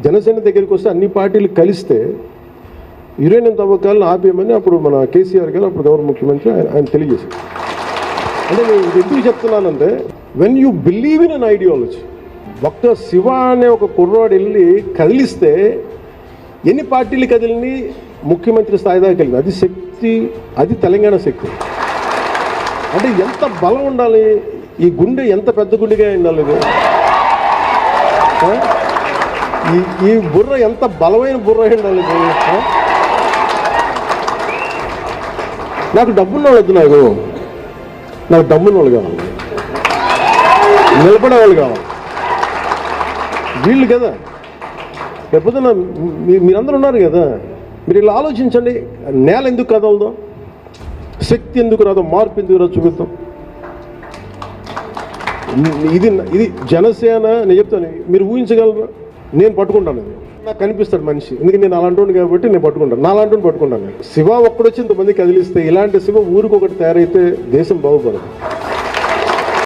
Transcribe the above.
జనసేన దగ్గరికి వస్తే అన్ని పార్టీలు కలిస్తే యురేనియం తవ్వకాలను ఆపేయమని అప్పుడు మన కేసీఆర్ గారు అప్పుడు గౌరవ ముఖ్యమంత్రి ఆయన తెలియజేశారు. అంటే నేను ఎందుకు చెప్తున్నానంటే when you believe in an ideology, ఒక్క శివ అనే ఒక కుర్రాడు వెళ్ళి కదిలిస్తే ఎన్ని పార్టీలు కదిలిని ముఖ్యమంత్రి స్థాయి దాకా వెళ్ళింది. అది శక్తి, అది తెలంగాణ శక్తి. అంటే ఎంత బలం ఉండాలి, ఈ గుండె ఎంత పెద్ద గుండెగా ఉండాలి, ఈ బుర్ర ఎంత బలమైన బుర్ర ఉండాలి. నాకు డబ్బున్న వాళ్ళు వద్దు, నాకు డబ్బున్న వాళ్ళు కావాలి, నిలబడే వాళ్ళు కావాలి. వీళ్ళు కదా లేకపోతే మీరందరూ ఉన్నారు కదా, మీరు ఇలా ఆలోచించండి. నేల ఎందుకు కదలదు, శక్తి ఎందుకు రాదో, మార్పు ఎందుకు రాదు చూపిద్దాం. ఇది జనసేన. నేను చెప్తాను, మీరు ఊహించగలరా? నేను పట్టుకుంటాను, నాకు కనిపిస్తాడు మనిషి, ఎందుకంటే నేను అలాంటి కాబట్టి నేను పట్టుకుంటాను, నా అలాంటి పట్టుకుంటాను. శివ ఒక్కడొచ్చి ఇంతమంది కదిలిస్తే, ఇలాంటి శివ ఊరికొకటి తయారైతే దేశం బాగుపడదు.